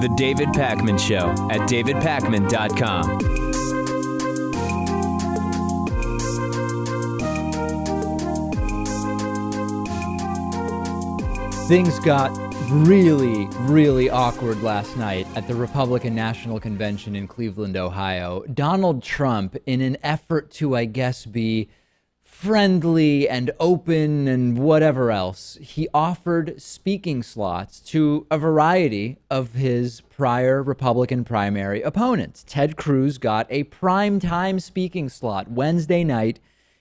The David Pakman Show at davidpakman.com. Things got really, really awkward last night at the Republican National Convention in Cleveland, Ohio. Donald Trump, in an effort to, I guess, be friendly and open and whatever else, he offered speaking slots to a variety of his prior Republican primary opponents. Ted Cruz got a primetime speaking slot Wednesday night.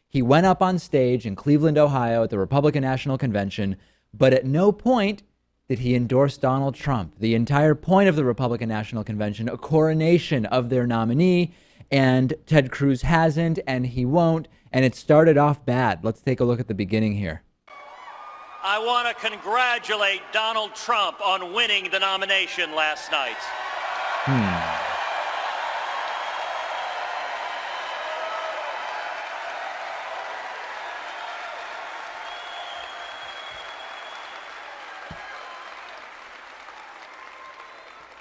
He went up on stage in Cleveland, Ohio at the Republican National Convention, but at no point did he endorse Donald Trump. The entire point of the Republican National Convention, a coronation of their nominee, and Ted Cruz hasn't, and he won't, and it started off bad. Let's take a look at the beginning here. I want to congratulate Donald Trump on winning the nomination last night.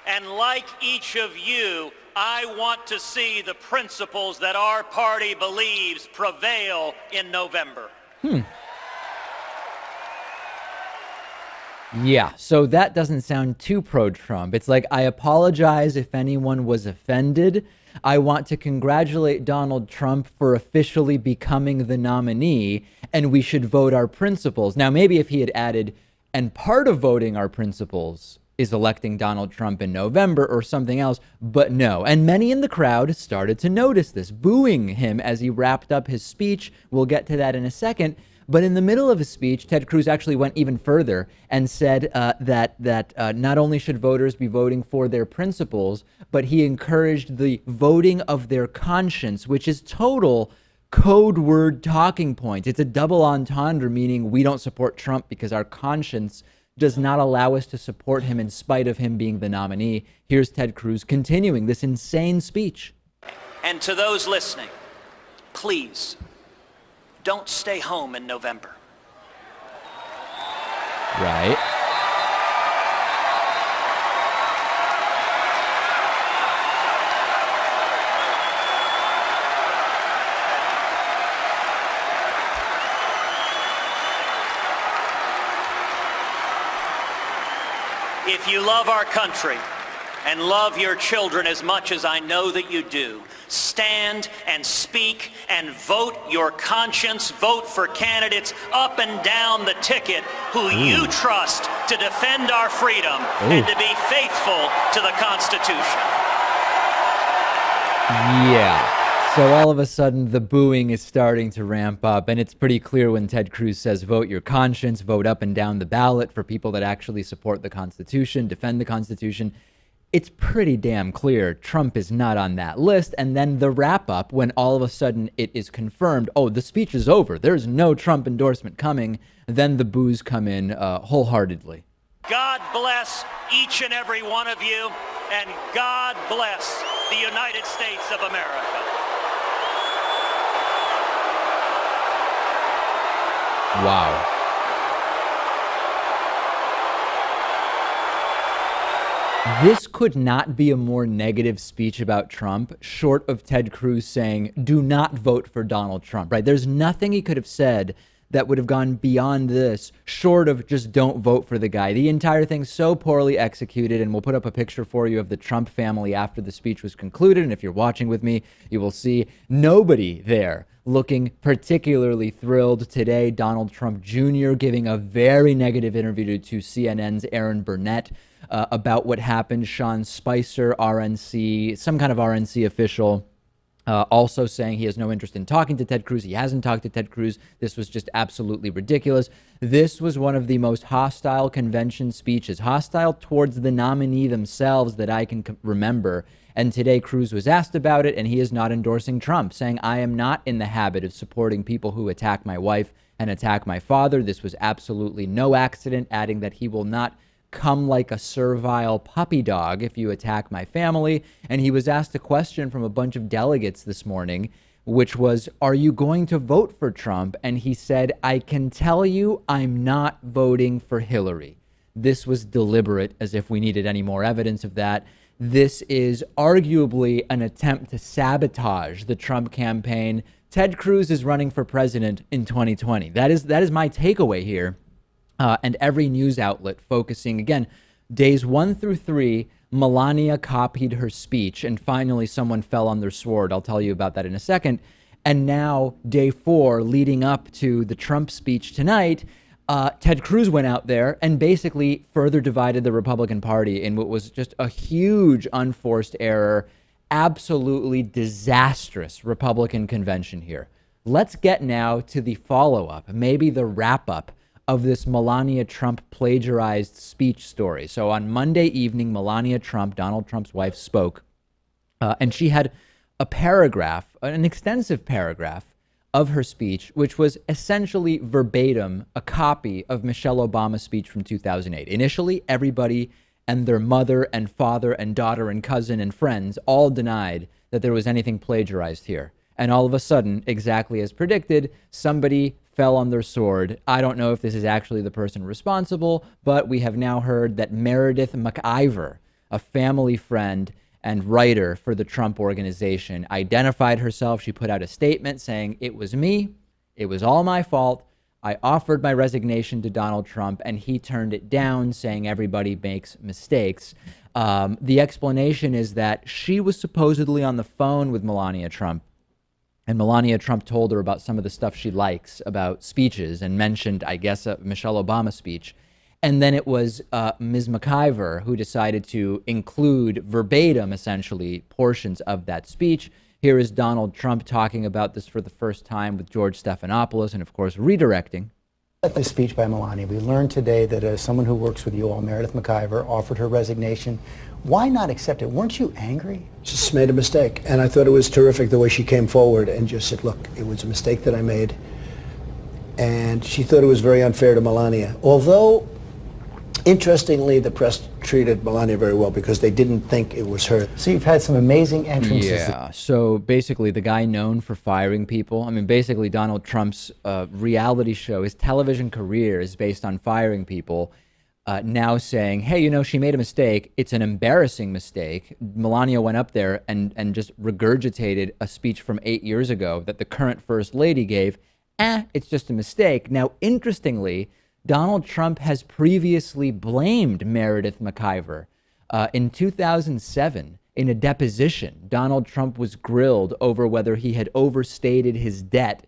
And like each of you, I want to see the principles that our party believes prevail in November. Yeah, so that doesn't sound too pro-Trump. It's like, I apologize if anyone was offended. I want to congratulate Donald Trump for officially becoming the nominee, and we should vote our principles. Now, maybe if he had added, and part of voting our principles is electing Donald Trump in November or something else, but no. And many in the crowd started to notice this, booing him as he wrapped up his speech. We'll get to that in a second. But in the middle of his speech, Ted Cruz actually went even further and said that not only should voters be voting for their principles, but he encouraged the voting of their conscience, which is total code word talking point. It's a double entendre, meaning we don't support Trump because our conscience does not allow us to support him in spite of him being the nominee. Here's Ted Cruz continuing this insane speech. And to those listening, please don't stay home in November. Right. If you love our country and love your children as much as I know that you do, stand and speak and vote your conscience. Vote for candidates up and down the ticket who you trust to defend our freedom and to be faithful to the Constitution. Yeah. So all of a sudden, the booing is starting to ramp up, and it's pretty clear when Ted Cruz says, vote your conscience, vote up and down the ballot for people that actually support the Constitution, defend the Constitution. It's pretty damn clear Trump is not on that list. And then the wrap up, when all of a sudden it is confirmed, oh, the speech is over, there's no Trump endorsement coming, then the boos come in wholeheartedly. God bless each and every one of you, and God bless the United States of America. Wow. This could not be a more negative speech about Trump, short of Ted Cruz saying, do not vote for Donald Trump, right? There's nothing he could have said that would have gone beyond this, short of just don't vote for the guy. The entire thing so poorly executed, and we'll put up a picture for you of the Trump family after the speech was concluded, and if you're watching with me, you will see nobody there looking particularly thrilled today. Donald Trump Jr. giving a very negative interview to CNN's Aaron Burnett about what happened. Sean Spicer, RNC, some kind of RNC official, also saying he has no interest in talking to Ted Cruz. He hasn't talked to Ted Cruz. This was just absolutely ridiculous. This was one of the most hostile convention speeches, hostile towards the nominee themselves that I can remember. And today Cruz was asked about it, and he is not endorsing Trump, saying, I am not in the habit of supporting people who attack my wife and attack my father. This was absolutely no accident, adding that he will not come like a servile puppy dog if you attack my family. And he was asked a question from a bunch of delegates this morning which was, are you going to vote for Trump? And he said, I can tell you I'm not voting for Hillary. This was deliberate, as if we needed any more evidence of that. This is arguably an attempt to sabotage the Trump campaign. Ted Cruz is running for president in 2020. That is my takeaway here. And every news outlet focusing, again, days 1 through 3, Melania copied her speech, and finally someone fell on their sword. I'll tell you about that in a second. And now, day 4, leading up to the Trump speech tonight, Ted Cruz went out there and basically further divided the Republican Party in what was just a huge unforced error, absolutely disastrous Republican convention here. Let's get now to the follow-up, maybe the wrap-up of this Melania Trump plagiarized speech story. So on Monday evening, Melania Trump, Donald Trump's wife, spoke, and she had a paragraph, an extensive paragraph of her speech, which was essentially verbatim a copy of Michelle Obama's speech from 2008. Initially, everybody and their mother and father and daughter and cousin and friends all denied that there was anything plagiarized here. And all of a sudden, exactly as predicted, somebody fell on their sword. I don't know if this is actually the person responsible, but we have now heard that Meredith McIver, a family friend and writer for the Trump organization, identified herself. She put out a statement saying, it was me, it was all my fault. I offered my resignation to Donald Trump and he turned it down, saying everybody makes mistakes. The explanation is that she was supposedly on the phone with Melania Trump, and Melania Trump told her about some of the stuff she likes about speeches and mentioned, I guess, a Michelle Obama speech. And then it was Ms. McIver who decided to include verbatim, essentially, portions of that speech. Here is Donald Trump talking about this for the first time with George Stephanopoulos and, of course, redirecting. At the speech by Melania, we learned today that as someone who works with you all, Meredith McIver, offered her resignation. Why not accept it? Weren't you angry? Just made a mistake. And I thought it was terrific the way she came forward and just said, look, it was a mistake that I made. And she thought it was very unfair to Melania. Although, interestingly, the press treated Melania very well because they didn't think it was her. So you've had some amazing entrances. Yeah, so basically the guy known for firing people, I mean, basically Donald Trump's reality show, his television career is based on firing people, now saying, hey, you know, she made a mistake. It's an embarrassing mistake. Melania went up there and just regurgitated a speech from 8 years ago that the current first lady gave. It's just a mistake. Now, interestingly, Donald Trump has previously blamed Meredith McIver. In 2007, in a deposition, Donald Trump was grilled over whether he had overstated his debt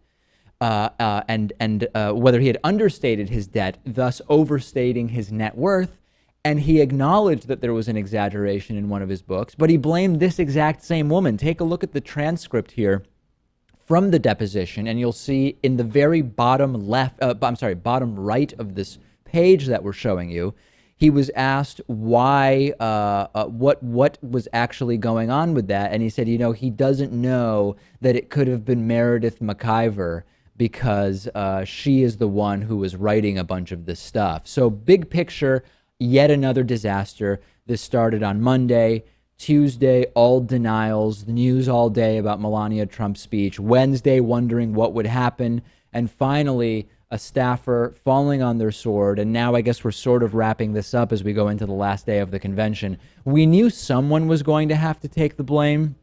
and whether he had understated his debt, thus overstating his net worth. And he acknowledged that there was an exaggeration in one of his books, but he blamed this exact same woman. Take a look at the transcript here from the deposition, and you'll see in the very bottom left, bottom right of this page that we're showing you, he was asked why, what was actually going on with that, and he said, you know, he doesn't know that it could have been Meredith McIver because she is the one who was writing a bunch of this stuff. So big picture, yet another disaster. This started on Monday. Tuesday, all denials, the news all day about Melania Trump's speech. Wednesday, wondering what would happen. And finally, a staffer falling on their sword. And now I guess we're sort of wrapping this up as we go into the last day of the convention. We knew someone was going to have to take the blame.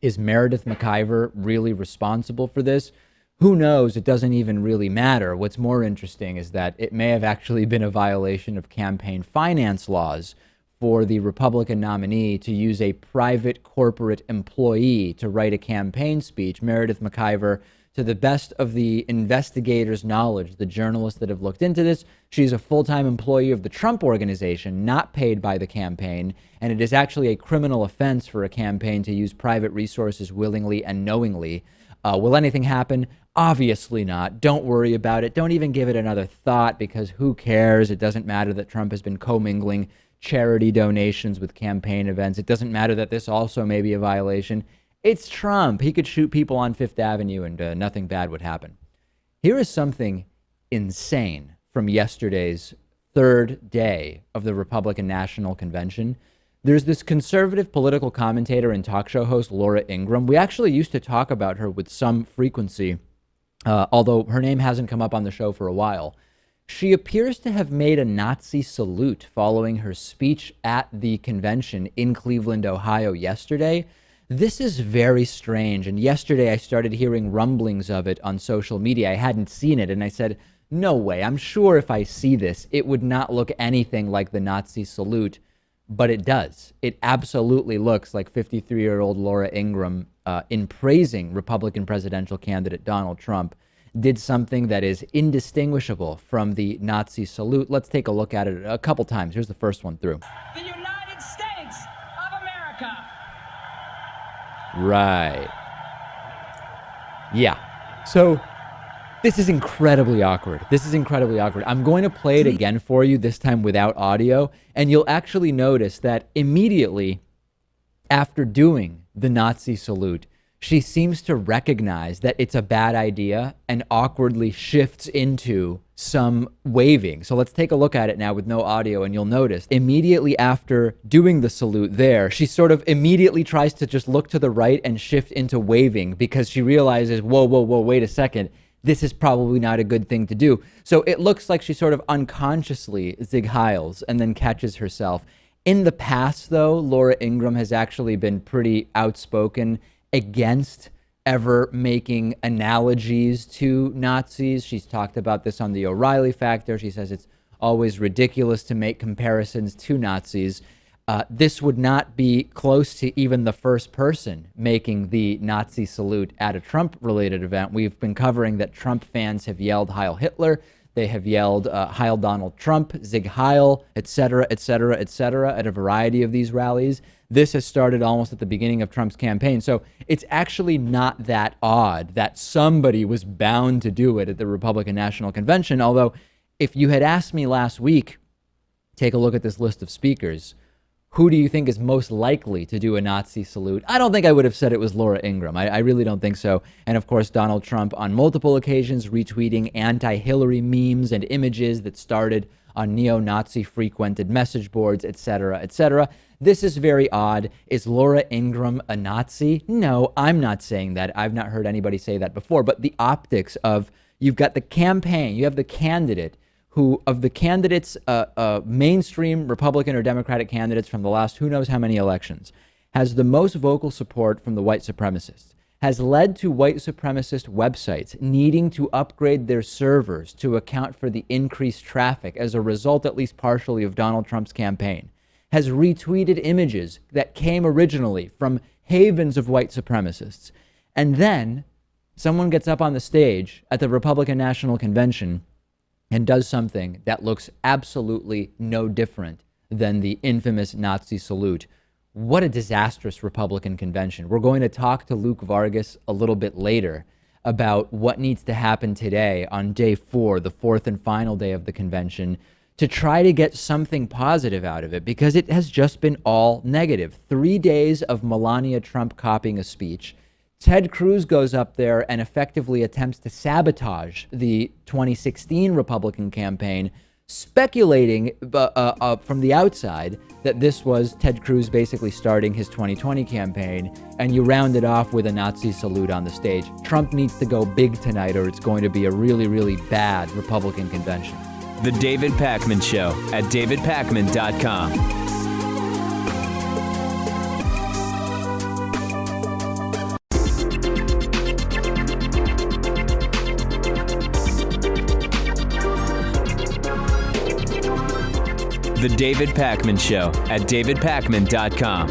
Is Meredith McIver really responsible for this? Who knows? It doesn't even really matter. What's more interesting is that it may have actually been a violation of campaign finance laws for the Republican nominee to use a private corporate employee to write a campaign speech. Meredith McIver, to the best of the investigators' knowledge, the journalists that have looked into this, she's a full-time employee of the Trump organization, not paid by the campaign, and it is actually a criminal offense for a campaign to use private resources willingly and knowingly. Will anything happen? Obviously not. Don't worry about it. Don't even give it another thought, because who cares? It doesn't matter that Trump has been commingling charity donations with campaign events. It doesn't matter that this also may be a violation. It's Trump. He could shoot people on Fifth Avenue and nothing bad would happen. Here is something insane from yesterday's third day of the Republican National Convention. There's this conservative political commentator and talk show host, Laura Ingraham. We actually used to talk about her with some frequency, although her name hasn't come up on the show for a while. She appears to have made a Nazi salute following her speech at the convention in Cleveland, Ohio yesterday. This is very strange. And yesterday I started hearing rumblings of it on social media. I hadn't seen it. And I said, no way. I'm sure if I see this, it would not look anything like the Nazi salute. But it does. It absolutely looks like 53-year-old Laura Ingraham, in praising Republican presidential candidate Donald Trump, did something that is indistinguishable from the Nazi salute. Let's take a look at it a couple times. Here's the first one through. The United States of America. Right. Yeah. So this is incredibly awkward. I'm going to play it again for you, this time without audio, and you'll actually notice that immediately after doing the Nazi salute, she seems to recognize that it's a bad idea and awkwardly shifts into some waving. So let's take a look at it now with no audio, and you'll notice immediately after doing the salute there, she sort of immediately tries to just look to the right and shift into waving because she realizes, whoa, wait a second. This is probably not a good thing to do. So it looks like she sort of unconsciously Zig Heils and then catches herself. In the past, though, Laura Ingraham has actually been pretty outspoken against ever making analogies to Nazis. She's talked about this on the O'Reilly Factor. She says it's always ridiculous to make comparisons to Nazis. This would not be close to even the first person making the Nazi salute at a Trump-related event. We've been covering that Trump fans have yelled Heil Hitler. They have yelled Heil Donald Trump, Zig Heil, et cetera, et cetera, et cetera, at a variety of these rallies. This has started almost at the beginning of Trump's campaign. So it's actually not that odd that somebody was bound to do it at the Republican National Convention. Although if you had asked me last week, take a look at this list of speakers, who do you think is most likely to do a Nazi salute? I don't think I would have said it was Laura Ingraham. I really don't think so. And of course, Donald Trump on multiple occasions retweeting anti-Hillary memes and images that started on neo-Nazi frequented message boards, et cetera, et cetera. This is very odd. Is Laura Ingraham a Nazi? No, I'm not saying that. I've not heard anybody say that before. But the optics of, you've got the campaign, you have the candidate who, of the candidates, mainstream Republican or Democratic candidates from the last who knows how many elections, has the most vocal support from the white supremacists, has led to white supremacist websites needing to upgrade their servers to account for the increased traffic as a result, at least partially, of Donald Trump's campaign, has retweeted images that came originally from havens of white supremacists. And then someone gets up on the stage at the Republican National Convention and does something that looks absolutely no different than the infamous Nazi salute. What a disastrous Republican convention. We're going to talk to Luke Vargas a little bit later about what needs to happen today on day 4, the 4th and final day of the convention, to try to get something positive out of it, because it has just been all negative. 3 days of Melania Trump copying a speech. Ted Cruz goes up there and effectively attempts to sabotage the 2016 Republican campaign, speculating from the outside that this was Ted Cruz basically starting his 2020 campaign, and you round it off with a Nazi salute on the stage. Trump needs to go big tonight, or it's going to be a really, really bad Republican convention. The David Pakman Show at davidpakman.com. The David Pakman Show at davidpakman.com.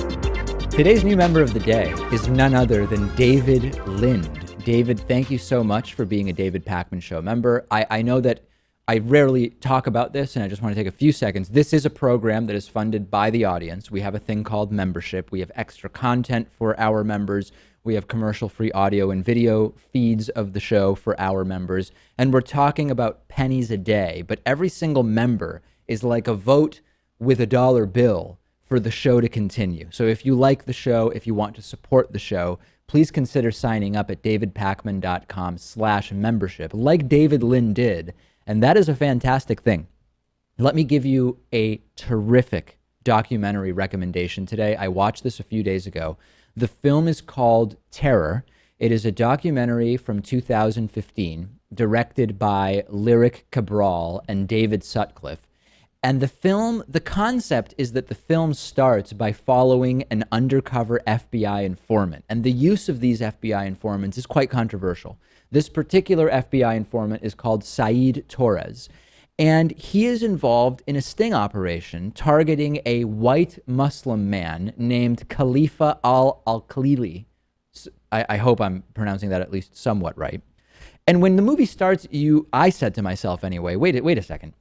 Today's new member of the day is none other than David Lind. David, thank you so much for being a David Pakman Show member. I know that I rarely talk about this, and I just want to take a few seconds. This is a program that is funded by the audience. We have a thing called membership. We have extra content for our members. We have commercial-free audio and video feeds of the show for our members. And we're talking about pennies a day, but every single member is like a vote with a dollar bill for the show to continue. So if you like the show, if you want to support the show, please consider signing up at davidpakman.com/membership, like David Lind did. And that is a fantastic thing. Let me give you a terrific documentary recommendation today. I watched this a few days ago. The film is called Terror. It is a documentary from 2015 directed by Lyric Cabral and David Sutcliffe. And the concept is that the film starts by following an undercover FBI informant. And the use of these FBI informants is quite controversial. This particular FBI informant is called Saeed Torres. And he is involved in a sting operation targeting a white Muslim man named Khalifa al-Khalili. I hope I'm pronouncing that at least somewhat right. And when the movie starts, I said to myself anyway, wait a second.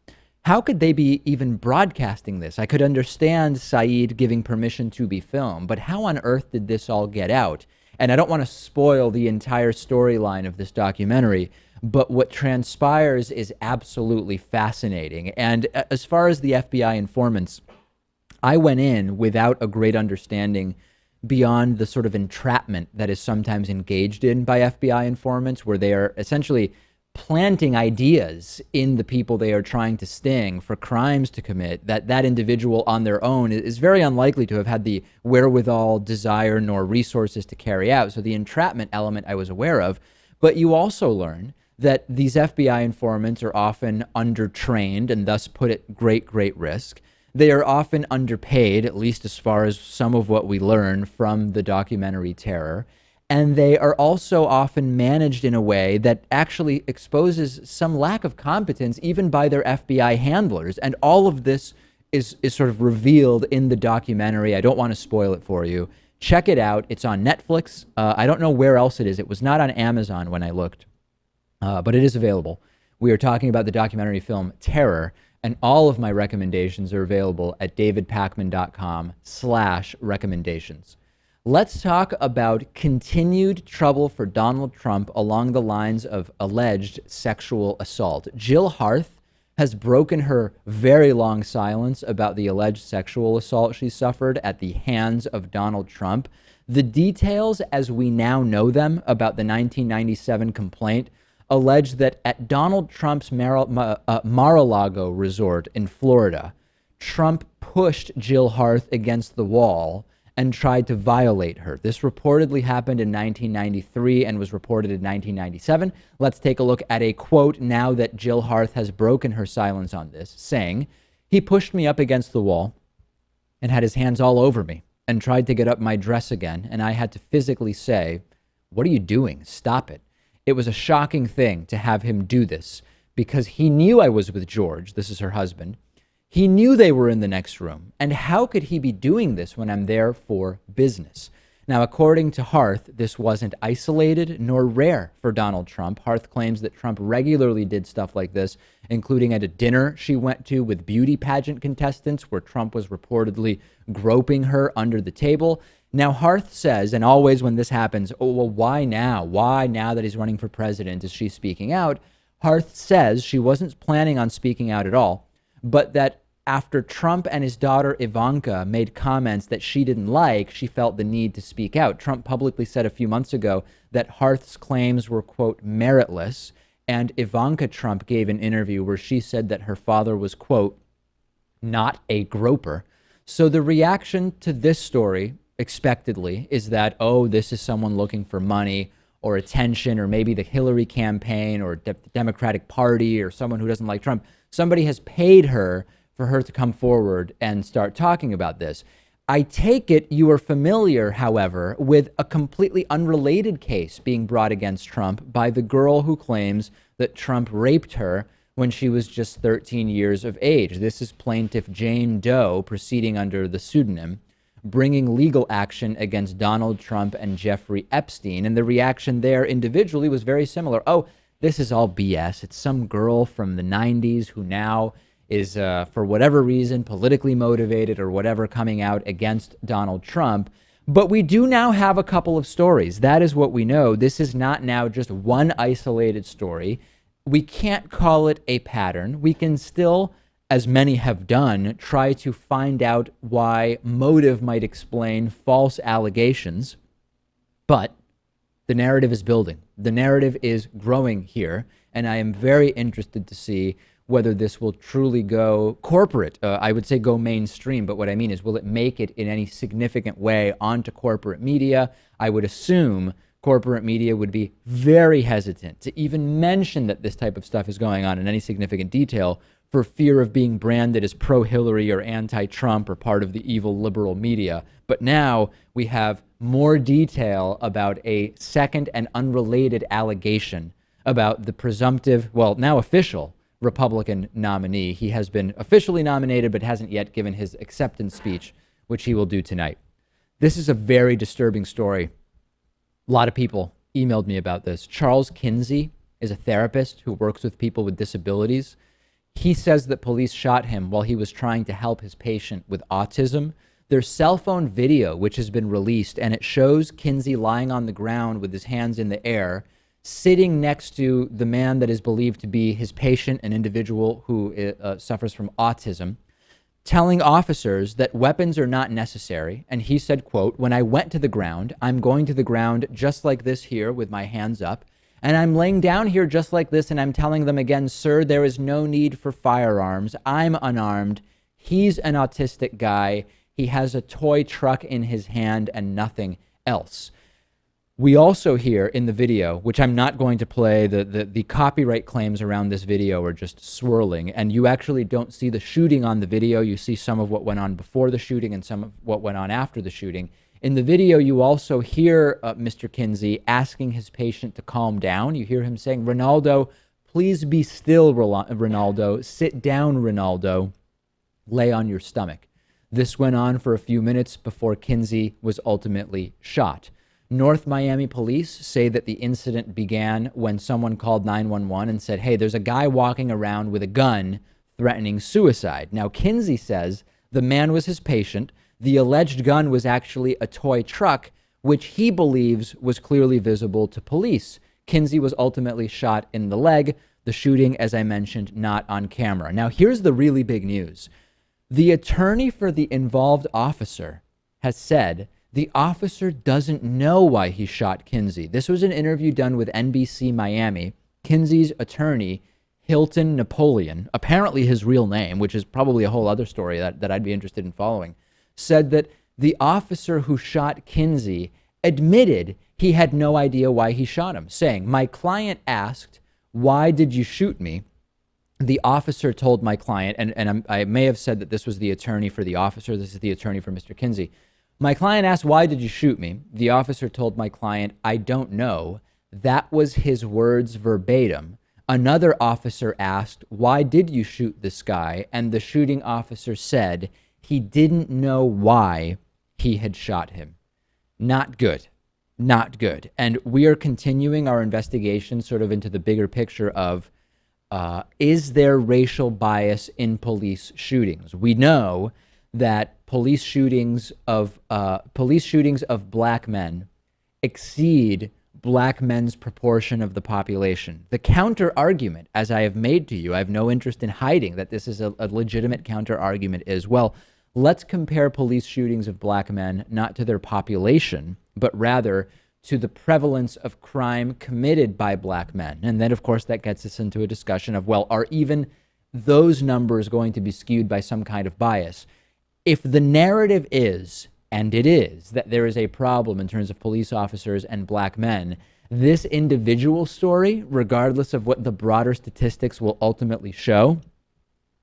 How could they be even broadcasting this? I could understand Saeed giving permission to be filmed, but how on earth did this all get out? And I don't want to spoil the entire storyline of this documentary, but what transpires is absolutely fascinating. And as far as the FBI informants, I went in without a great understanding beyond the sort of entrapment that is sometimes engaged in by FBI informants, where they are essentially planting ideas in the people they are trying to sting for crimes to commit that individual on their own is very unlikely to have had the wherewithal, desire, nor resources to carry out. So the entrapment element I was aware of, but you also learn that these FBI informants are often undertrained and thus put at great risk. They are often underpaid, at least as far as some of what we learn from the documentary Terror. And they are also often managed in a way that actually exposes some lack of competence even by their FBI handlers. And all of this is sort of revealed in the documentary. I don't want to spoil it for you. Check it out. It's on Netflix. I don't know where else it is. It was not on Amazon when I looked, but it is available. We are talking about the documentary film Terror, and all of my recommendations are available at davidpakman.com/recommendations. Let's talk about continued trouble for Donald Trump along the lines of alleged sexual assault. Jill Harth has broken her very long silence about the alleged sexual assault she suffered at the hands of Donald Trump. The details, as we now know them, about the 1997 complaint allege that at Donald Trump's Maralago resort in Florida, Trump pushed Jill Harth against the wall and tried to violate her. This reportedly happened in 1993 and was reported in 1997. Let's take a look at a quote now that Jill Harth has broken her silence on this, saying, "He pushed me up against the wall and had his hands all over me and tried to get up my dress again, and I had to physically say, 'What are you doing? Stop it.' It was a shocking thing to have him do this because he knew I was with George," this is her husband. "He knew they were in the next room. And how could he be doing this when I'm there for business?" Now, according to Harth, this wasn't isolated nor rare for Donald Trump. Harth claims that Trump regularly did stuff like this, including at a dinner she went to with beauty pageant contestants where Trump was reportedly groping her under the table. Now, Harth says, and always when this happens, oh, well, why now? Why now that he's running for president is she speaking out? Harth says she wasn't planning on speaking out at all, but that after Trump and his daughter Ivanka made comments that she didn't like, she felt the need to speak out. Trump publicly said a few months ago that Harth's claims were, quote, meritless, and Ivanka Trump gave an interview where she said that her father was, quote, not a groper. So the reaction to this story, expectedly, is that, oh, this is someone looking for money or attention, or maybe the Hillary campaign or the Democratic Party or someone who doesn't like Trump. Somebody has paid her for her to come forward and start talking about this. I take it you are familiar, however, with a completely unrelated case being brought against Trump by the girl who claims that Trump raped her when she was just 13 years of age. This is plaintiff Jane Doe, proceeding under the pseudonym, bringing legal action against Donald Trump and Jeffrey Epstein. And the reaction there individually was very similar. Oh, this is all BS. It's some girl from the 90s who now is, for whatever reason, politically motivated or whatever, coming out against Donald Trump. But we do now have a couple of stories. That is what we know. This is not now just one isolated story. We can't call it a pattern. We can still, as many have done, try to find out why motive might explain false allegations. But the narrative is building. The narrative is growing here. And I am very interested to see whether this will truly go corporate. I would say go mainstream, but what I mean is, will it make it in any significant way onto corporate media? I would assume corporate media would be very hesitant to even mention that this type of stuff is going on in any significant detail for fear of being branded as pro-Hillary or anti-Trump or part of the evil liberal media. But now we have more detail about a second and unrelated allegation about the presumptive, well, now official Republican nominee. He has been officially nominated but hasn't yet given his acceptance speech, which he will do tonight. This is a very disturbing story. A lot of people emailed me about this. Charles Kinsey is a therapist who works with people with disabilities. He says that police shot him while he was trying to help his patient with autism. There's cell phone video which has been released, and it shows Kinsey lying on the ground with his hands in the air, sitting next to the man that is believed to be his patient, an individual who suffers from autism, telling officers that weapons are not necessary. And he said, quote, "When I went to the ground, I'm going to the ground just like this here with my hands up. And I'm laying down here just like this, and I'm telling them again, sir, there is no need for firearms. I'm unarmed. He's an autistic guy. He has a toy truck in his hand and nothing else." We also hear in the video, which I'm not going to play, the copyright claims around this video are just swirling, and you actually don't see the shooting on the video. You see some of what went on before the shooting and some of what went on after the shooting. In the video, you also hear Mr. Kinsey asking his patient to calm down. You hear him saying, "Ronaldo, please be still, Ronaldo. Sit down, Ronaldo. Lay on your stomach." This went on for a few minutes before Kinsey was ultimately shot. North Miami police say that the incident began when someone called 911 and said, "Hey, there's a guy walking around with a gun threatening suicide." Now, Kinsey says the man was his patient. The alleged gun was actually a toy truck, which he believes was clearly visible to police. Kinsey was ultimately shot in the leg. The shooting, as I mentioned, not on camera. Now, here's the really big news. The attorney for the involved officer has said the officer doesn't know why he shot Kinsey. This was an interview done with NBC Miami. Kinsey's attorney, Hilton Napoleon, apparently his real name, which is probably a whole other story that I'd be interested in following, said that the officer who shot Kinsey admitted he had no idea why he shot him, saying, "My client asked, 'Why did you shoot me?' The officer told my client," and I may have said that this was the attorney for the officer. This is the attorney for Mr. Kinsey. "My client asked, 'Why did you shoot me?' The officer told my client, 'I don't know.' That was his words verbatim. Another officer asked, 'Why did you shoot this guy?' And the shooting officer said he didn't know why he had shot him." Not good. Not good. And we are continuing our investigation sort of into the bigger picture of, is there racial bias in police shootings? We know that police shootings of black men exceed black men's proportion of the population. The counter argument, as I have made to you, I have no interest in hiding that this is a legitimate counter argument, is, well, let's compare police shootings of black men not to their population, but rather to the prevalence of crime committed by black men. And then, of course, that gets us into a discussion of, well, are even those numbers going to be skewed by some kind of bias? If the narrative is, and it is, that there is a problem in terms of police officers and black men, this individual story, regardless of what the broader statistics will ultimately show,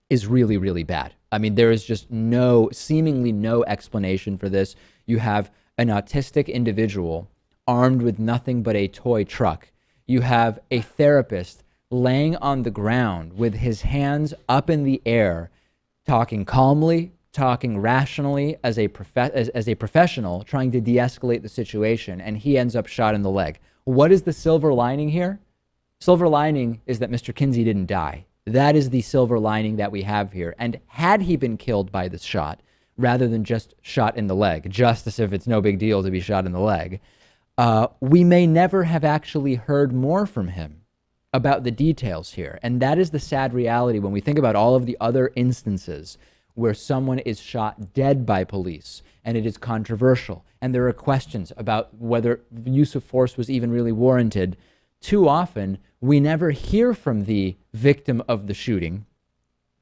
is really, really bad. I mean, there is just seemingly no explanation for this. You have an autistic individual armed with nothing but a toy truck. You have a therapist laying on the ground with his hands up in the air, talking calmly, talking rationally as a professional, trying to de-escalate the situation, and he ends up shot in the leg. What is the silver lining here? Silver lining is that Mr. Kinsey didn't die. That is the silver lining that we have here. And had he been killed by this shot, rather than just shot in the leg, just as if it's no big deal to be shot in the leg, we may never have actually heard more from him about the details here. And that is the sad reality when we think about all of the other instances where someone is shot dead by police and it is controversial and there are questions about whether use of force was even really warranted. too often we never hear from the victim of the shooting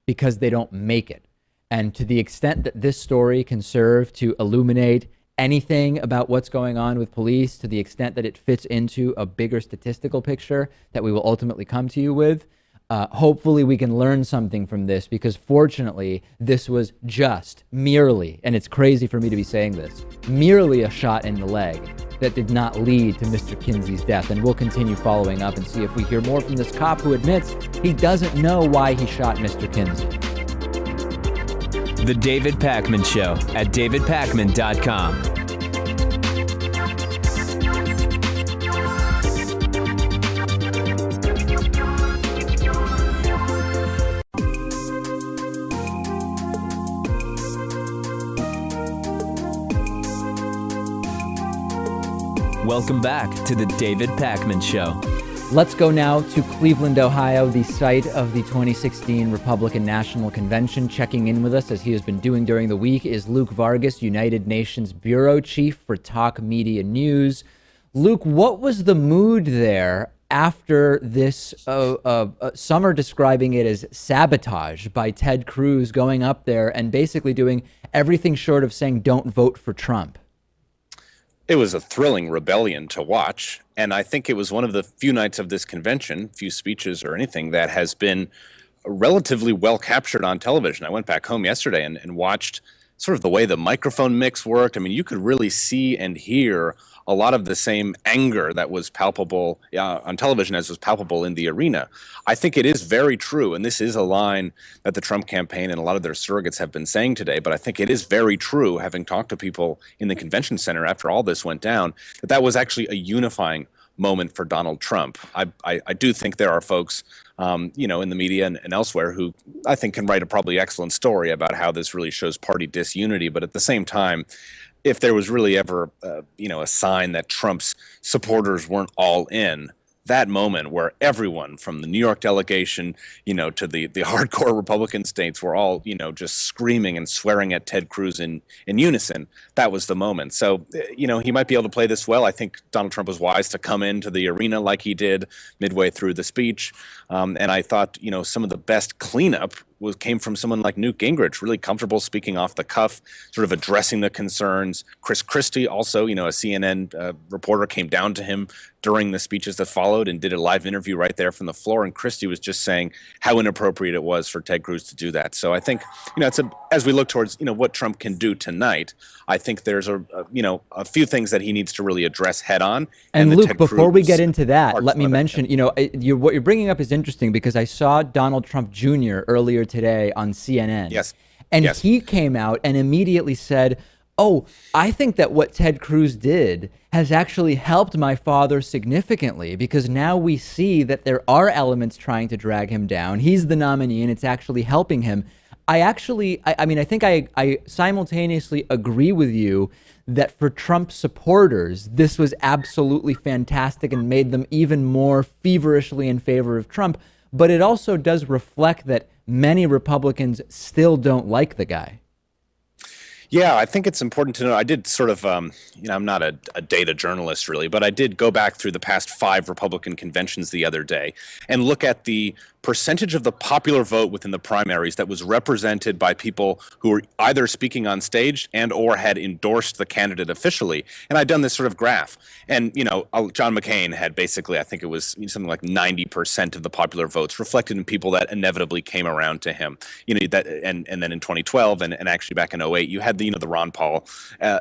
because they don't make it. And to the extent that this story can serve to illuminate anything about what's going on with police, to the extent that it fits into a bigger statistical picture that we will ultimately come to you with, hopefully we can learn something from this, because fortunately this was just merely, and it's crazy for me to be saying this, merely a shot in the leg that did not lead to Mr. Kinsey's death. And we'll continue following up and see if we hear more from this cop who admits he doesn't know why he shot Mr. Kinsey. The David Pakman Show at davidpakman.com. Welcome back to the David Pakman Show. Let's go now to Cleveland, Ohio, the site of the 2016 Republican National Convention. Checking in with us, as he has been doing during the week, is Luke Vargas, United Nations Bureau Chief for Talk Media News. Luke, what was the mood there after this, some are describing it as sabotage by Ted Cruz going up there and basically doing everything short of saying don't vote for Trump? It was a thrilling rebellion to watch, and I think it was one of the few nights of this convention, few speeches or anything, that has been relatively well captured on television. I went back home yesterday and watched sort of the way the microphone mix worked. I mean, you could really see and hear a lot of the same anger that was palpable on television as was palpable in the arena. I think it is very true, and this is a line that the Trump campaign and a lot of their surrogates have been saying today, but I think it is very true, having talked to people in the convention center after all this went down, that was actually a unifying moment for Donald Trump. I do think there are folks, in the media and elsewhere who I think can write a probably excellent story about how this really shows party disunity, but at the same time, if there was really ever, a sign that Trump's supporters weren't all in, that moment where everyone from the New York delegation, to the hardcore Republican states were all, just screaming and swearing at Ted Cruz in unison, that was the moment. So, he might be able to play this well. I think Donald Trump was wise to come into the arena like he did midway through the speech. And I thought, some of the best cleanup came from someone like Newt Gingrich, really comfortable speaking off the cuff, sort of addressing the concerns. Chris Christie, also, a CNN reporter, came down to him during the speeches that followed and did a live interview right there from the floor. And Christie was just saying how inappropriate it was for Ted Cruz to do that. So I think, as we look towards, what Trump can do tonight, I think there's a few things that he needs to really address head on. And Luke, before we get into that, let me mention, what you're bringing up is interesting, because I saw Donald Trump Jr. earlier today on CNN. Yes. And he came out and immediately said, oh, I think that what Ted Cruz did has actually helped my father significantly, because now we see that there are elements trying to drag him down. He's the nominee and it's actually helping him. I think I simultaneously agree with you that for Trump supporters, this was absolutely fantastic and made them even more feverishly in favor of Trump. But it also does reflect that many Republicans still don't like the guy. Yeah, I think it's important to know. I did sort of, I'm not a data journalist really, but I did go back through the past 5 Republican conventions the other day and look at the percentage of the popular vote within the primaries that was represented by people who were either speaking on stage and or had endorsed the candidate officially. And I'd done this sort of graph. And, John McCain had basically, I think it was something like 90% of the popular votes reflected in people that inevitably came around to him. And then in 2012 and actually back in 2008, you had the Ron Paul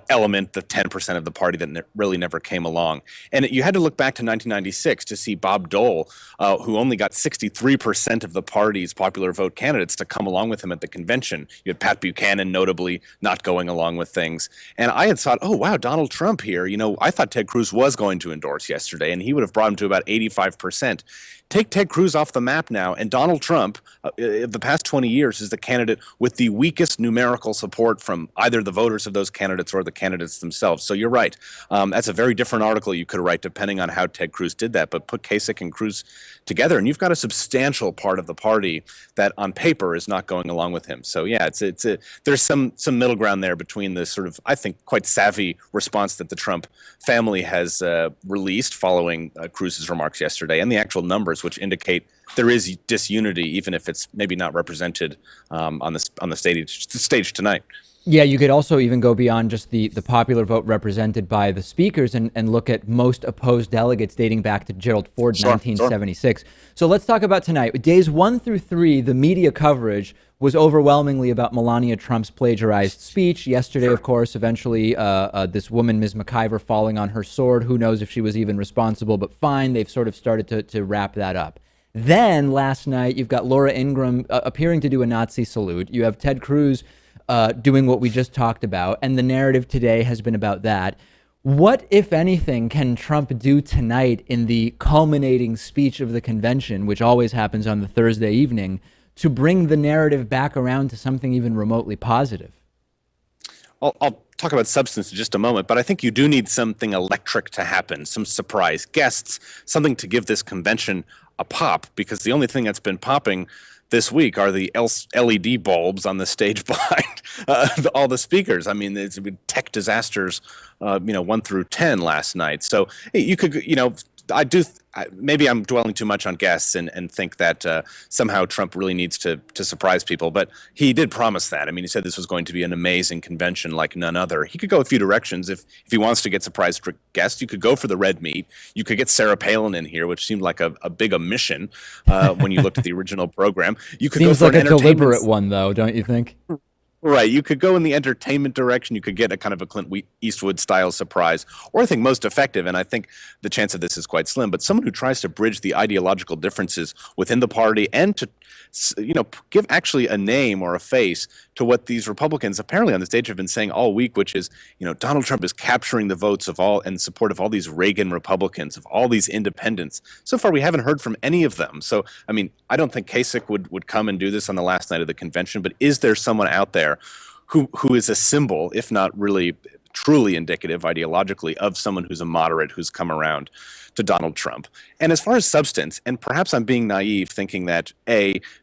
element, the 10% of the party that really never came along. And you had to look back to 1996 to see Bob Dole, who only got 63% of the party's popular vote candidates to come along with him at the convention. You had Pat Buchanan notably not going along with things. And I had thought, oh, wow, Donald Trump here. I thought Ted Cruz was going to endorse yesterday, and he would have brought him to about 85%. take Ted Cruz off the map now, and Donald Trump, the past 20 years, is the candidate with the weakest numerical support from either the voters of those candidates or the candidates themselves. So you're right. That's a very different article you could write depending on how Ted Cruz did that. But put Kasich and Cruz together, and you've got a substantial part of the party that on paper is not going along with him. So yeah, there's some middle ground there between the sort of, I think, quite savvy response that the Trump family has released following Cruz's remarks yesterday, and the actual numbers, which indicate there is disunity, even if it's maybe not represented on the stage tonight. Yeah, you could also even go beyond just the popular vote represented by the speakers and look at most opposed delegates dating back to Gerald Ford, 1976. Sure. So let's talk about tonight. Days 1 through 3, the media coverage was overwhelmingly about Melania Trump's plagiarized speech. Yesterday, of course, eventually this woman, Ms. McIver, falling on her sword. Who knows if she was even responsible, but fine. They've sort of started to wrap that up. Then last night, you've got Laura Ingraham appearing to do a Nazi salute. You have Ted Cruz doing what we just talked about, and the narrative today has been about that. What, if anything, can Trump do tonight in the culminating speech of the convention, which always happens on the Thursday evening, to bring the narrative back around to something even remotely positive? I'll talk about substance in just a moment, but I think you do need something electric to happen, some surprise guests, something to give this convention a pop, because the only thing that's been popping this week are the LED bulbs on the stage behind all the speakers. I mean, it's been tech disasters, 1 through 10 last night. So you could, maybe I'm dwelling too much on guests and think that somehow Trump really needs to surprise people, but he did promise that. I mean, he said this was going to be an amazing convention like none other. He could go a few directions. If he wants to get surprise guests, you could go for the red meat. You could get Sarah Palin in here, which seemed like a big omission when you looked at the original program. You could Seems go for like an a deliberate one, though, don't you think? Right. You could go in the entertainment direction. You could get a kind of a Clint Eastwood style surprise, or I think most effective, and I think the chance of this is quite slim, but someone who tries to bridge the ideological differences within the party and to, give actually a name or a face to what these Republicans apparently on the stage have been saying all week, which is, Donald Trump is capturing the votes of all in support of all these Reagan Republicans, of all these independents. So far, we haven't heard from any of them. So, I mean, I don't think Kasich would come and do this on the last night of the convention, but is there someone out there who is a symbol, if not really truly indicative ideologically, of someone who's a moderate who's come around to Donald Trump? And as far as substance, and perhaps I'm being naive thinking that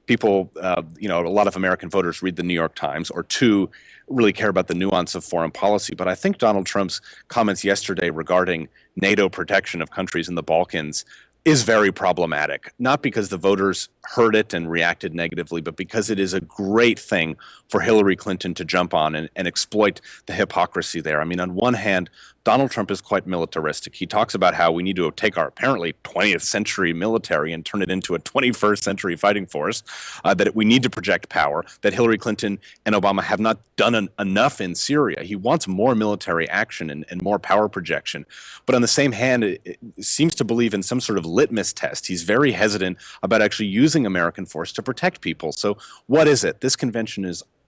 people, a lot of American voters read the New York Times, or two, really care about the nuance of foreign policy. But I think Donald Trump's comments yesterday regarding NATO protection of countries in the Balkans is very problematic, not because the voters heard it and reacted negatively, but because it is a great thing for Hillary Clinton to jump on and exploit the hypocrisy there. I mean, on one hand, Donald Trump is quite militaristic. He talks about how we need to take our apparently 20th century military and turn it into a 21st century fighting force, that we need to project power, that Hillary Clinton and Obama have not done enough in Syria. He wants more military action and more power projection. But on the same hand, it seems to believe in some sort of litmus test. He's very hesitant about actually using American force to protect people. So what is it? This convention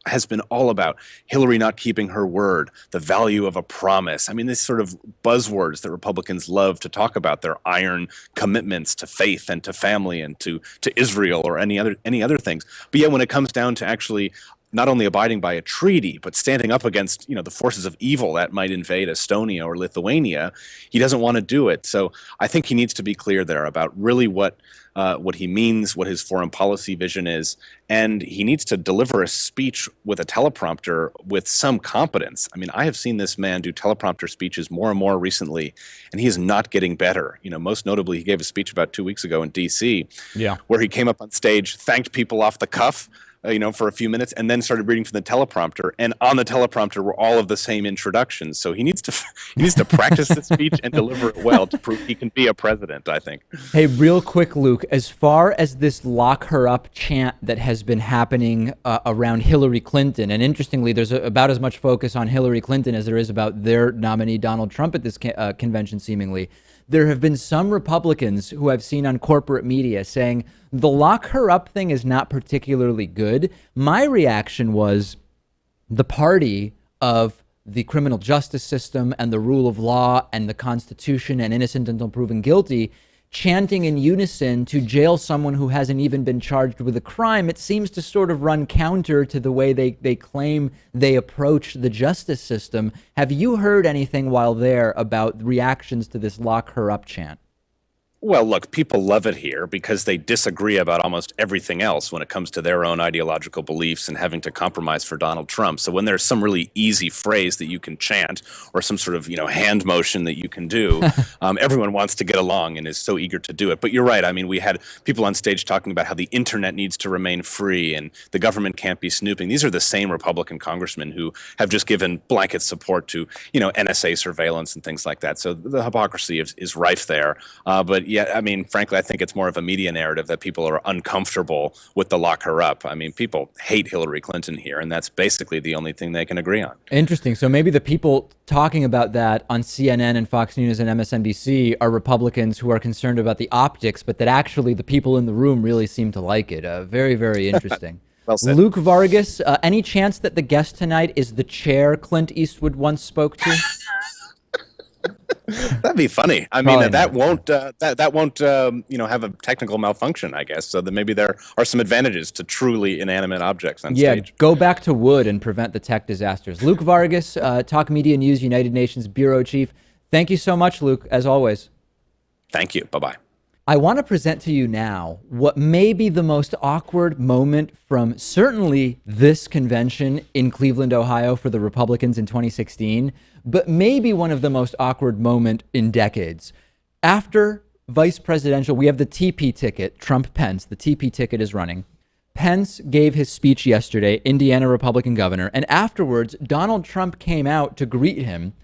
has been all about Hillary not keeping her word, the value of a promise. I mean, this sort of buzzwords that Republicans love to talk about, their iron commitments to faith and to family and to Israel or any other things. But yet when it comes down to actually not only abiding by a treaty, but standing up against, the forces of evil that might invade Estonia or Lithuania, he doesn't want to do it. So I think he needs to be clear there about really what he means, what his foreign policy vision is, and he needs to deliver a speech with a teleprompter with some competence. I mean, I have seen this man do teleprompter speeches more and more recently, and he is not getting better. Most notably, he gave a speech about 2 weeks ago in D.C., where he came up on stage, thanked people off the cuff, for a few minutes, and then started reading from the teleprompter. And on the teleprompter were all of the same introductions. So he needs to practice the speech and deliver it well to prove he can be a president, I think. Hey, real quick, Luke, as far as this lock her up chant that has been happening around Hillary Clinton, and interestingly, there's about as much focus on Hillary Clinton as there is about their nominee, Donald Trump, at this convention, seemingly. There have been some Republicans who I've seen on corporate media saying the lock her up thing is not particularly good. My reaction was the party of the criminal justice system and the rule of law and the Constitution and innocent until proven guilty chanting in unison to jail someone who hasn't even been charged with a crime, it seems to sort of run counter to the way they claim they approach the justice system. Have you heard anything while there about reactions to this lock her up chant? Well, look, people love it here because they disagree about almost everything else when it comes to their own ideological beliefs and having to compromise for Donald Trump. So when there's some really easy phrase that you can chant or some sort of, hand motion that you can do, everyone wants to get along and is so eager to do it. But you're right. I mean, we had people on stage talking about how the internet needs to remain free and the government can't be snooping. These are the same Republican congressmen who have just given blanket support to, NSA surveillance and things like that. So the hypocrisy is rife there. But yeah, I mean, frankly, I think it's more of a media narrative that people are uncomfortable with the lock her up. I mean, people hate Hillary Clinton here, and that's basically the only thing they can agree on. Interesting. So maybe the people talking about that on CNN and Fox News and MSNBC are Republicans who are concerned about the optics, but that actually the people in the room really seem to like it. Very, very interesting. Well said. Luke Vargas, any chance that the guest tonight is the chair Clint Eastwood once spoke to? That'd be funny. I mean, that won't have a technical malfunction, I guess. So that maybe there are some advantages to truly inanimate objects on stage. Go back to wood and prevent the tech disasters. Luke Vargas, Talk Media News, United Nations Bureau Chief. Thank you so much, Luke, as always. Thank you. Bye-bye. I want to present to you now what may be the most awkward moment from certainly this convention in Cleveland, Ohio for the Republicans in 2016, but maybe one of the most awkward moment in decades. After vice presidential, we have the TP ticket, Trump-Pence, the TP ticket is running. Pence gave his speech yesterday, Indiana Republican governor, and afterwards, Donald Trump came out to greet him,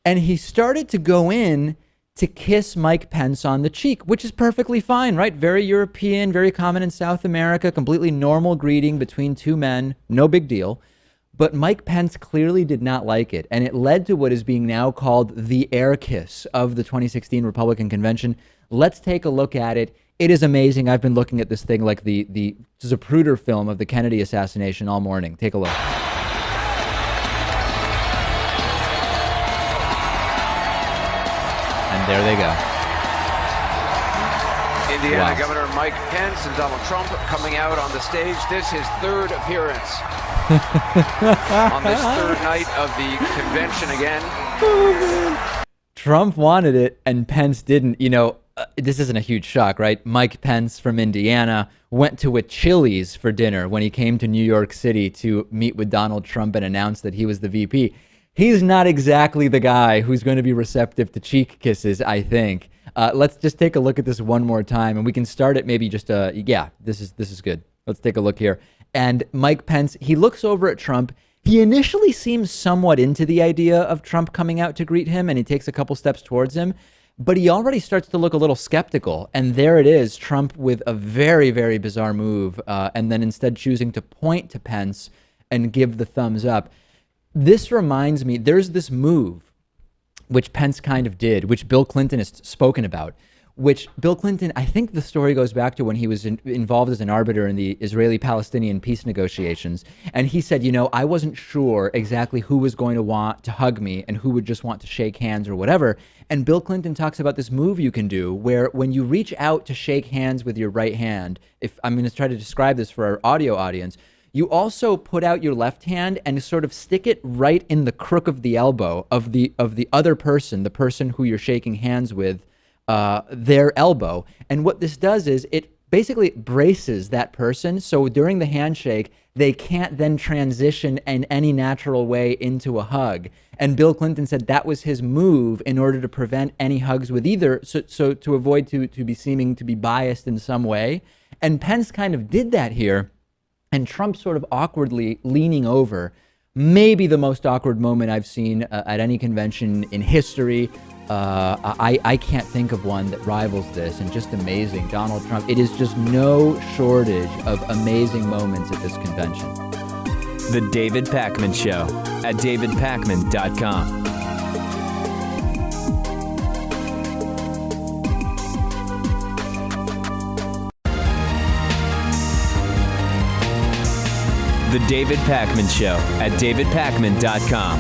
and he started to go in to kiss Mike Pence on the cheek, which is perfectly fine, right? Very European, very common in South America, completely normal greeting between two men, no big deal. But Mike Pence clearly did not like it, and it led to what is being now called the air kiss of the 2016 Republican convention. Let's take a look at it. It is amazing. I've been looking at this thing like the Zapruder film of the Kennedy assassination all morning. Take a look. And there they go. Indiana Governor Mike Pence and Donald Trump coming out on the stage. This is his third appearance on this third night of the convention again. Trump wanted it and Pence didn't. This isn't a huge shock, right? Mike Pence from Indiana went to a Chili's for dinner when he came to New York City to meet with Donald Trump and announce that he was the VP. He's not exactly the guy who's going to be receptive to cheek kisses, I think. Let's just take a look at this one more time, and we can start it maybe just, this is good. Let's take a look here. And Mike Pence, he looks over at Trump. He initially seems somewhat into the idea of Trump coming out to greet him, and he takes a couple steps towards him. But he already starts to look a little skeptical. And there it is, Trump with a very, very bizarre move, and then instead choosing to point to Pence and give the thumbs up. This reminds me, there's this move, which Pence kind of did, which Bill Clinton has spoken about, which Bill Clinton, I think the story goes back to when he was involved as an arbiter in the Israeli-Palestinian peace negotiations. And he said, I wasn't sure exactly who was going to want to hug me and who would just want to shake hands or whatever. And Bill Clinton talks about this move you can do where when you reach out to shake hands with your right hand, if I'm going to try to describe this for our audio audience, you also put out your left hand and sort of stick it right in the crook of the elbow of the other person, the person who you're shaking hands with, their elbow. And what this does is it basically braces that person. So during the handshake, they can't then transition in any natural way into a hug. And Bill Clinton said that was his move in order to prevent any hugs with either, so to avoid to be seeming to be biased in some way. And Pence kind of did that here. And Trump sort of awkwardly leaning over, maybe the most awkward moment I've seen at any convention in history. I can't think of one that rivals this, and just amazing. Donald Trump, it is just no shortage of amazing moments at this convention. The David Pakman Show at davidpakman.com. The David Pakman Show at davidpakman.com.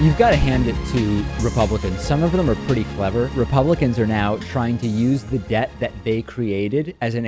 You've got to hand it to Republicans. Some of them are pretty clever. Republicans are now trying to use the debt that they created as an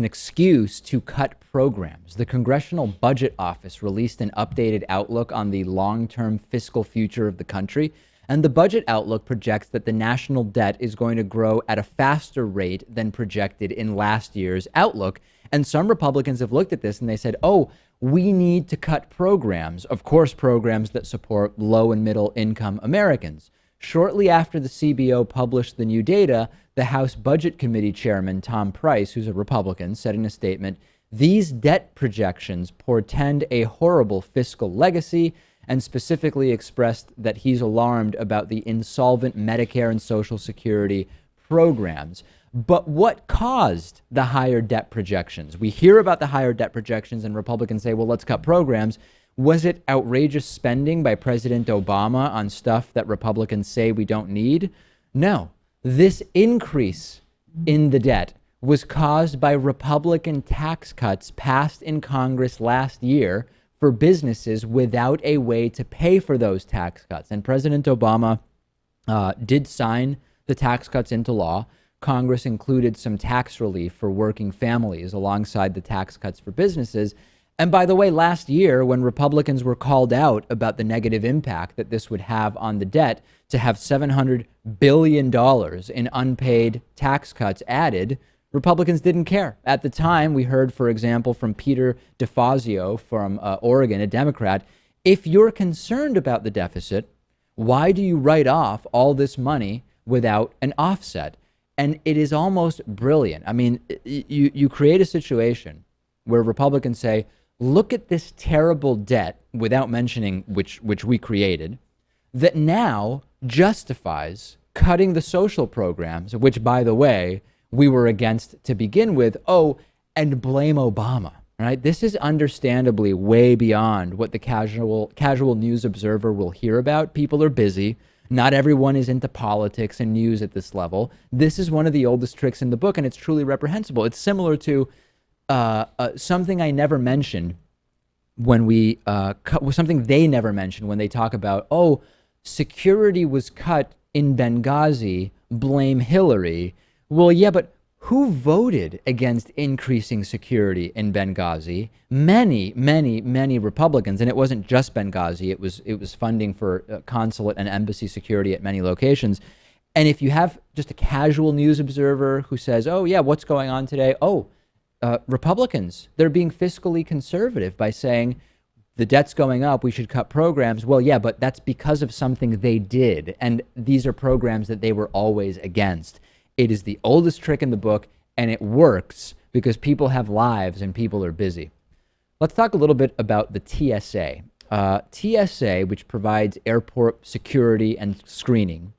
excuse to cut programs. The Congressional Budget Office released an updated outlook on the long-term fiscal future of the country, and the budget outlook projects that the national debt is going to grow at a faster rate than projected in last year's outlook. And some Republicans have looked at this and they said, oh, we need to cut programs, of course, programs that support low and middle income Americans. Shortly after the CBO published the new data, the House Budget Committee Chairman, Tom Price, who's a Republican, said in a statement, these debt projections portend a horrible fiscal legacy, and specifically expressed that he's alarmed about the insolvent Medicare and Social Security programs. But what caused the higher debt projections? We hear about the higher debt projections and Republicans say, well, let's cut programs. Was it outrageous spending by President Obama on stuff that Republicans say we don't need? No. This increase in the debt was caused by Republican tax cuts passed in Congress last year for businesses without a way to pay for those tax cuts. And President Obama did sign the tax cuts into law. Congress included some tax relief for working families alongside the tax cuts for businesses. And by the way, last year, when Republicans were called out about the negative impact that this would have on the debt, to have $700 billion in unpaid tax cuts added, Republicans didn't care. At the time, we heard, for example, from Peter DeFazio from Oregon, a Democrat, if you're concerned about the deficit, why do you write off all this money without an offset? And it is almost brilliant. I mean, you create a situation where Republicans say, look at this terrible debt, without mentioning which we created, that now justifies cutting the social programs, which, by the way, we were against to begin with. Oh, and blame Obama, right? This is understandably way beyond what the casual news observer will hear about. People are busy. Not everyone is into politics and news at this level. This is one of the oldest tricks in the book, and it's truly reprehensible. It's similar to something I never mentioned when something they never mentioned when they talk about, oh, security was cut in Benghazi, blame Hillary. Well, yeah, but who voted against increasing security in Benghazi? Many, many, many Republicans, and it wasn't just Benghazi. It was funding for consulate and embassy security at many locations. And if you have just a casual news observer who says, oh, yeah, what's going on today? Oh, Republicans, they're being fiscally conservative by saying the debt's going up, we should cut programs. Well, yeah, but that's because of something they did. And these are programs that they were always against. It is the oldest trick in the book, and it works because people have lives and people are busy. Let's talk a little bit about the TSA. TSA, which provides airport security and screening,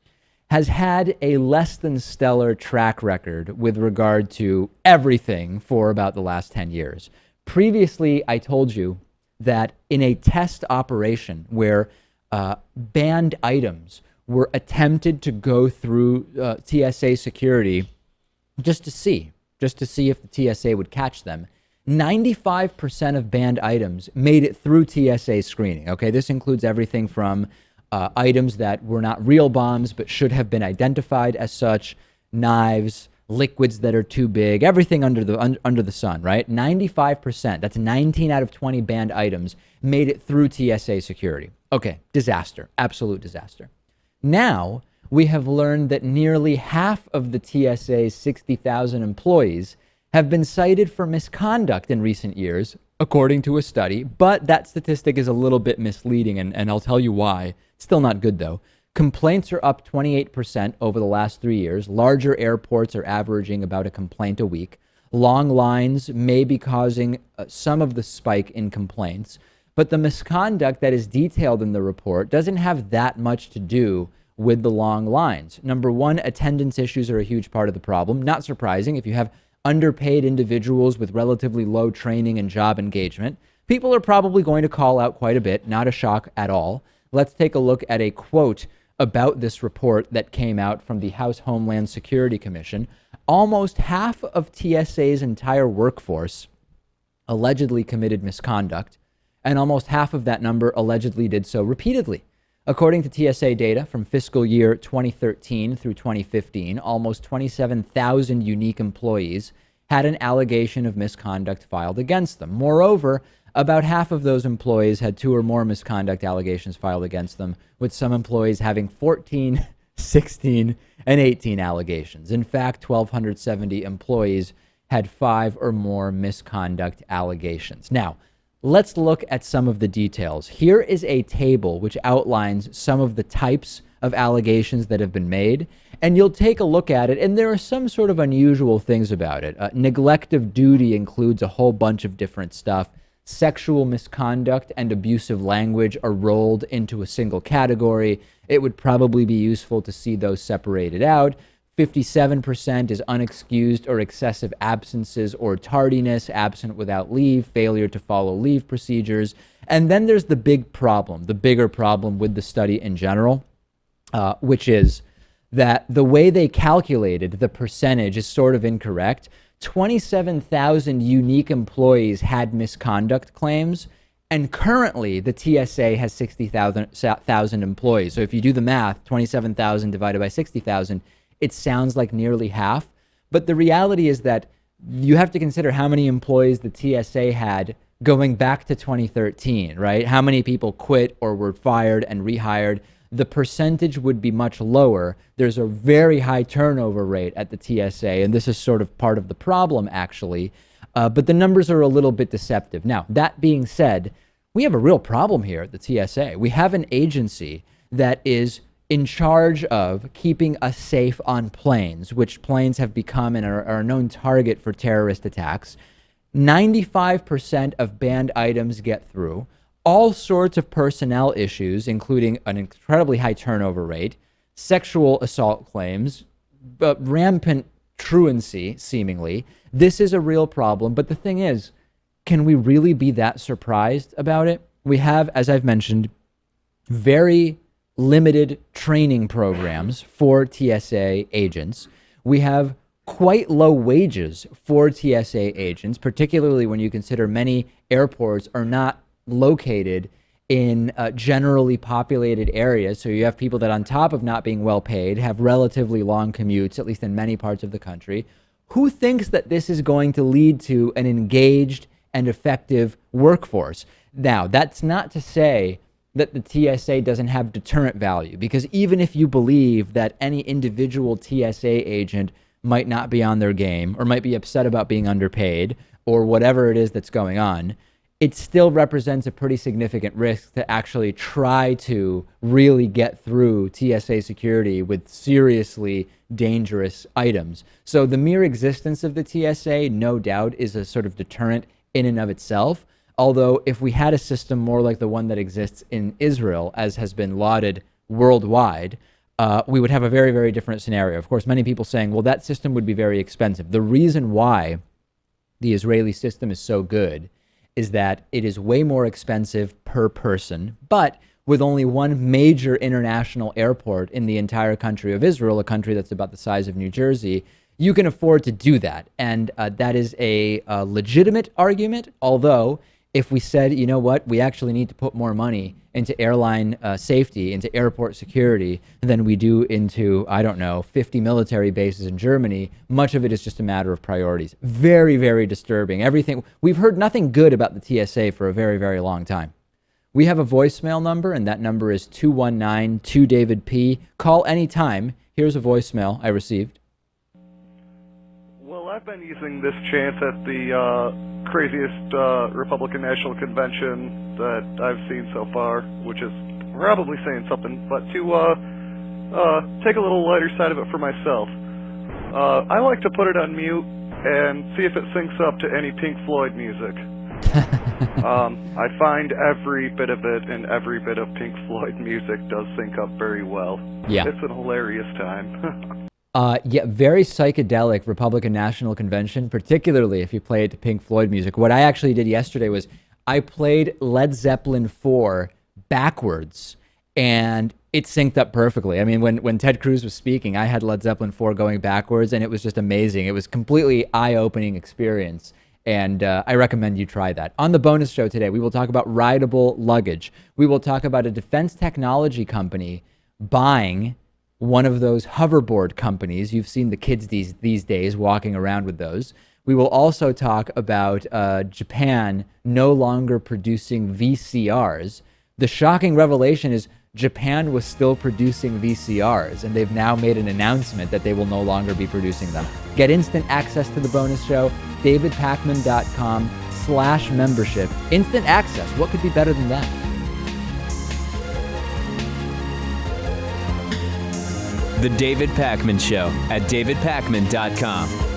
has had a less than stellar track record with regard to everything for about the last 10 years. Previously, I told you that in a test operation where banned items were attempted to go through TSA security just to see if the TSA would catch them, 95% of banned items made it through TSA screening. Okay, this includes everything from items that were not real bombs but should have been identified as such, knives, liquids that are too big, everything under the sun, right? 95%, that's 19 out of 20 banned items, made it through TSA security. Okay, disaster, absolute disaster. Now, we have learned that nearly half of the TSA's 60,000 employees have been cited for misconduct in recent years, according to a study, but that statistic is a little bit misleading, and I'll tell you why. It's still not good, though. Complaints are up 28% over the last 3 years. Larger airports are averaging about a complaint a week. Long lines may be causing some of the spike in complaints, but the misconduct that is detailed in the report doesn't have that much to do with the long lines. Number one, attendance issues are a huge part of the problem. Not surprising if you have underpaid individuals with relatively low training and job engagement. People are probably going to call out quite a bit, not a shock at all. Let's take a look at a quote about this report that came out from the House Homeland Security Commission. Almost half of TSA's entire workforce allegedly committed misconduct, and almost half of that number allegedly did so repeatedly. According to TSA data from fiscal year 2013 through 2015, almost 27,000 unique employees had an allegation of misconduct filed against them. Moreover, about half of those employees had 2 or more misconduct allegations filed against them, with some employees having 14, 16, and 18 allegations. In fact, 1,270 employees had 5 or more misconduct allegations. Now, let's look at some of the details. Here is a table which outlines some of the types of allegations that have been made, and you'll take a look at it, and there are some sort of unusual things about it. Neglect of duty includes a whole bunch of different stuff. Sexual misconduct and abusive language are rolled into a single category. It would probably be useful to see those separated out. 57% is unexcused or excessive absences or tardiness, absent without leave, failure to follow leave procedures. And then there's the big problem, the bigger problem with the study in general, which is that the way they calculated the percentage is sort of incorrect. 27,000 unique employees had misconduct claims, and currently the TSA has 60,000 employees. So if you do the math, 27,000 divided by 60,000, it sounds like nearly half. But the reality is that you have to consider how many employees the TSA had going back to 2013, right? How many people quit or were fired and rehired. The percentage would be much lower. There's a very high turnover rate at the TSA, and this is sort of part of the problem, actually. But the numbers are a little bit deceptive. Now, that being said, we have a real problem here at the TSA. We have an agency that is in charge of keeping us safe on planes, which planes have become and are a known target for terrorist attacks. 95% of banned items get through. All sorts of personnel issues, including an incredibly high turnover rate, sexual assault claims, rampant truancy, seemingly. This is a real problem. But the thing is, can we really be that surprised about it? We have, as I've mentioned, very limited training programs for TSA agents. We have quite low wages for TSA agents, particularly when you consider many airports are not located in generally populated areas. So you have people that, on top of not being well paid, have relatively long commutes, at least in many parts of the country. Who thinks that this is going to lead to an engaged and effective workforce? Now, that's not to say that the TSA doesn't have deterrent value, because even if you believe that any individual TSA agent might not be on their game or might be upset about being underpaid or whatever it is that's going on, it still represents a pretty significant risk to actually try to really get through TSA security with seriously dangerous items. So the mere existence of the TSA, no doubt, is a sort of deterrent in and of itself. Although if we had a system more like the one that exists in Israel, as has been lauded worldwide, we would have a very, very different scenario. Of course, many people saying, well, that system would be very expensive. The reason why the Israeli system is so good is that it is way more expensive per person, but with only one major international airport in the entire country of Israel, a country that's about the size of New Jersey, you can afford to do that. And that is a legitimate argument, although if we said, you know what, we actually need to put more money into airline safety, into airport security, than we do into, I don't know, 50 military bases in Germany, much of it is just a matter of priorities. Very, very disturbing. Everything. We've heard nothing good about the TSA for a very, very long time. We have a voicemail number, and that number is 219-2-DAVID-P. Call anytime. Here's a voicemail I received. Well, I've been using this chance at the craziest Republican National Convention that I've seen so far, which is probably saying something, but to take a little lighter side of it for myself. I like to put it on mute and see if it syncs up to any Pink Floyd music. I find every bit of it and every bit of Pink Floyd music does sync up very well. Yeah. It's an hilarious time. Yeah, very psychedelic Republican National Convention, particularly if you play it to Pink Floyd music. What I actually did yesterday was I played Led Zeppelin 4 backwards, and it synced up perfectly. I mean, when Ted Cruz was speaking, I had Led Zeppelin 4 going backwards, and it was just amazing. It was a completely eye-opening experience. And I recommend you try that. On the bonus show today, we will talk about rideable luggage. We will talk about a defense technology company buying one of those hoverboard companies. You've seen the kids these days walking around with those. We will also talk about Japan no longer producing VCRs. The shocking revelation is Japan was still producing VCRs, and they've now made an announcement that they will no longer be producing them. Get instant access to the bonus show, davidpakman.com/membership. Instant access. What could be better than that? The David Pakman Show at davidpakman.com.